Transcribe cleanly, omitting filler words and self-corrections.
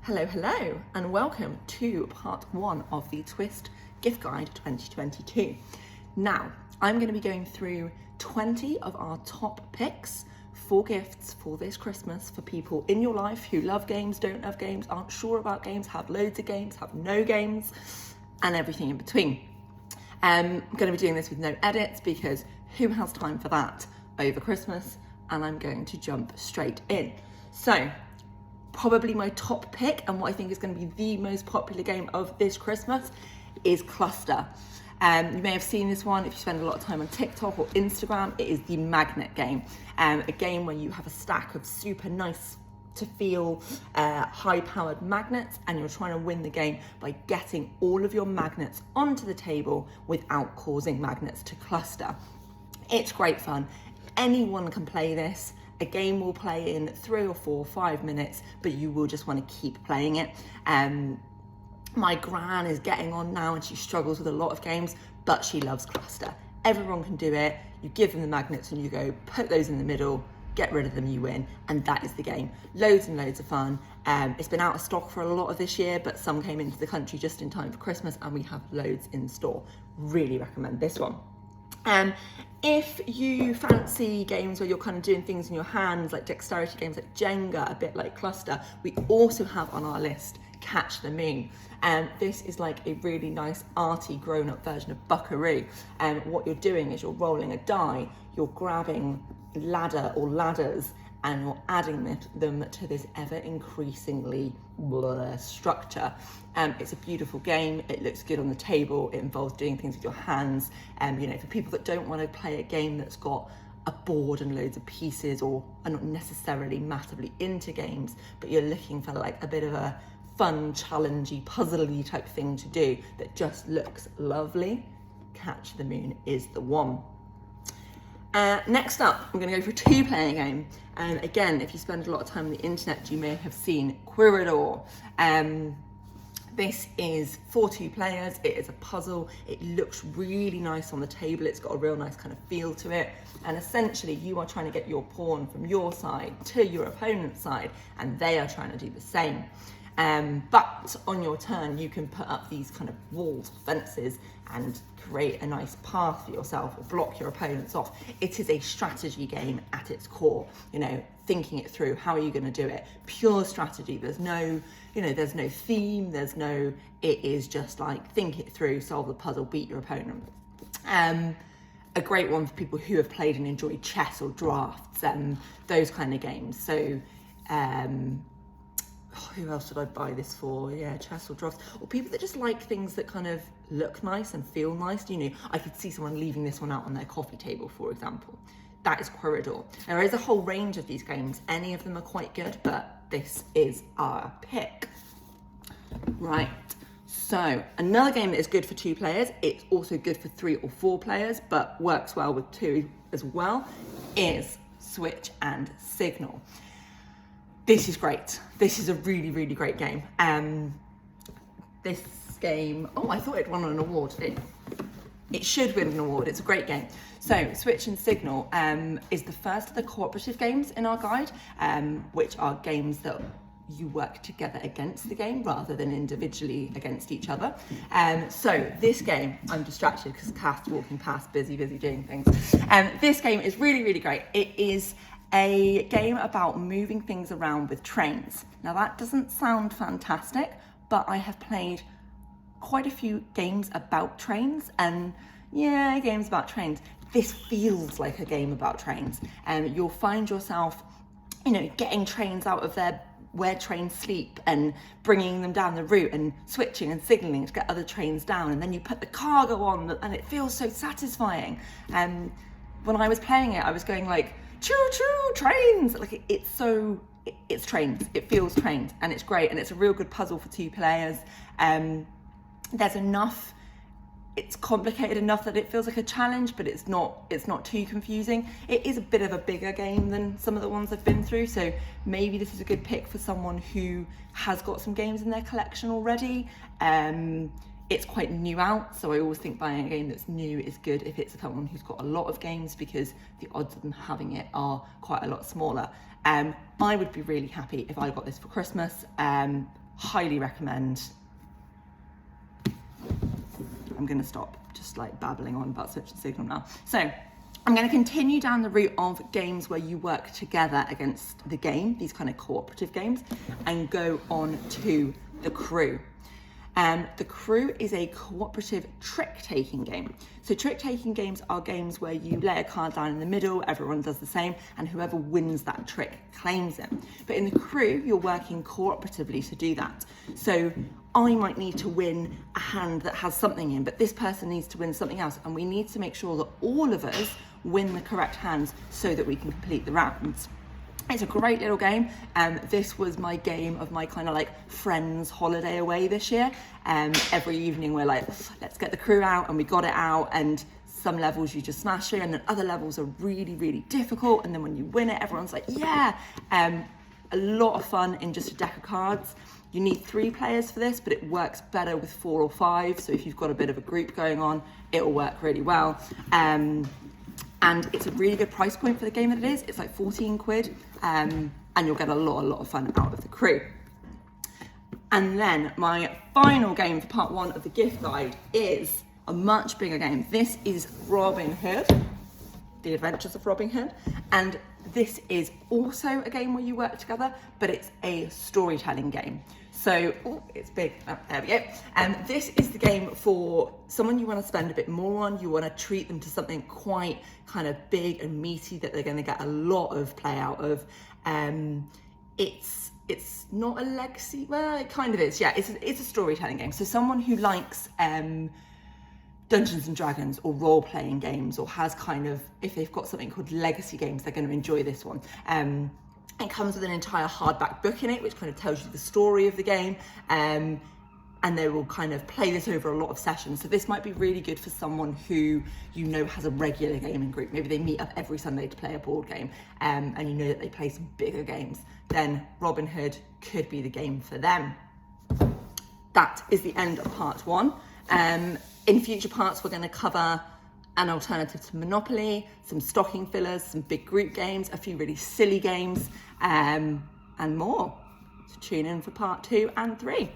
Hello, hello, and welcome to part one of the Twist Gift Guide 2022. Now, I'm going to be going through 20 of our top picks for gifts for this Christmas for people in your life who love games, don't love games, aren't sure about games, have loads of games, have no games, and everything in between. I'm going to be doing this with no edits because who has time for that over Christmas? And I'm going to jump straight in. So, probably my top pick and what I think is going to be the most popular game of this Christmas is Cluster. You may have seen this one if you spend a lot of time on TikTok or Instagram. It is the magnet game, a game where you have a stack of super nice to feel high-powered magnets, and you're trying to win the game by getting all of your magnets onto the table without causing magnets to cluster. It's great fun. Anyone can play this. A game will play in 3 or 4 or 5 minutes, but you will just want to keep playing it. My gran is getting on now and she struggles with a lot of games, but she loves Cluster. Everyone can do it. You give them the magnets and you go, put those in the middle, get rid of them, you win. And that is the game. Loads and loads of fun. It's been out of stock for a lot of this year, but some came into the country just in time for Christmas and we have loads in store. Really recommend this one. If you fancy games where you're kind of doing things in your hands, like dexterity games like Jenga, a bit like Cluster, we also have on our list Catch the Moon. This is like a really nice arty grown-up version of Buckaroo. What you're doing is you're rolling a die, you're grabbing ladder or ladders, and you're adding them to this ever-increasingly structure. It's a beautiful game. It looks good on the table. It involves doing things with your hands. For people that don't want to play a game that's got a board and loads of pieces, or are not necessarily massively into games, but you're looking for like a bit of a fun, challengey, puzzly type thing to do that just looks lovely, Catch the Moon is the one. Next up, I'm going to go for a 2-player game. Again, if you spend a lot of time on the internet, you may have seen quiridor. This is for 2 players. It is a puzzle. It looks really nice on the table. It's got a real nice kind of feel to it. And essentially, you are trying to get your pawn from your side to your opponent's side, and they are trying to do the same. But on your turn, you can put up these kind of walls, fences, and create a nice path for yourself or block your opponents off. It is a strategy game at its core, thinking it through. How are you going to do it? Pure strategy. There's no, there's no theme. It is just like think it through, solve the puzzle, beat your opponent. A great one for people who have played and enjoyed chess or drafts, those kind of games. So, who else would I buy this for? Yeah, chess or drafts. Or people that just like things that kind of look nice and feel nice. I could see someone leaving this one out on their coffee table, for example. That is quiridor. There is a whole range of these games. Any of them are quite good, but this is our pick. Right, so another game that is good for 2 players, it's also good for 3 or 4 players, but works well with 2 as well, is Switch and Signal. This is great. This is a really, really great game. This game, I thought it won an award. It should win an award. It's a great game. So Switch and Signal is the first of the cooperative games in our guide, which are games that you work together against the game rather than individually against each other. So this game, I'm distracted because Cath's walking past, busy doing things. This game is really, really great. It is a game about moving things around with trains. Now that doesn't sound fantastic, but I have played quite a few games about trains, and games about trains. This feels like a game about trains, and you'll find yourself, getting trains out of where trains sleep and bringing them down the route and switching and signalling to get other trains down, and then you put the cargo on, and it feels so satisfying. When I was playing it, I was going like, choo-choo, trains! Like it's trains. It feels trains, and it's great, and it's a real good puzzle for 2 players. There's enough. It's complicated enough that it feels like a challenge, but it's not too confusing. It is a bit of a bigger game than some of the ones I've been through, so maybe this is a good pick for someone who has got some games in their collection already. It's quite new out, so I always think buying a game that's new is good if it's someone who's got a lot of games, because the odds of them having it are quite a lot smaller. I would be really happy if I got this for Christmas. highly recommend. I'm going to stop just like babbling on about Switch and Signal now. So I'm going to continue down the route of games where you work together against the game, these kind of cooperative games, and go on to the Crew. The Crew is a cooperative trick-taking game. So trick-taking games are games where you lay a card down in the middle, everyone does the same, and whoever wins that trick claims it. But in the Crew, you're working cooperatively to do that. So I might need to win a hand that has something in, but this person needs to win something else, and we need to make sure that all of us win the correct hands so that we can complete the rounds. It's a great little game. This was my game of my kind of like friends holiday away this year. Every evening we're like, let's get the Crew out, and we got it out, and some levels you just smash through, and then other levels are really, really difficult, and then when you win it, everyone's like, yeah. A lot of fun in just a deck of cards. You need 3 players for this, but it works better with 4 or 5. So if you've got a bit of a group going on, it'll work really well. And it's a really good price point for the game that it is. It's like 14 quid, and you'll get a lot of fun out of the Crew. And then my final game for part 1 of the gift guide is a much bigger game. This is Robin Hood, The Adventures of Robin Hood. And this is also a game where you work together, but it's a storytelling game. So, it's big, there we go. This is the game for someone you want to spend a bit more on. You want to treat them to something quite kind of big and meaty that they're going to get a lot of play out of. It's not a legacy, well, it kind of is, yeah. It's a storytelling game. So someone who likes Dungeons and Dragons or role-playing games, or has kind of, if they've got something called legacy games, they're going to enjoy this one. It comes with an entire hardback book in it, which kind of tells you the story of the game, and they will kind of play this over a lot of sessions. So this might be really good for someone who you know has a regular gaming group. Maybe they meet up every Sunday to play a board game, and you know that they play some bigger games. Then Robin Hood could be the game for them. That is the end of part 1. In future parts, we're going to cover an alternative to Monopoly, some stocking fillers, some big group games, a few really silly games, and more. So tune in for part 2 and 3.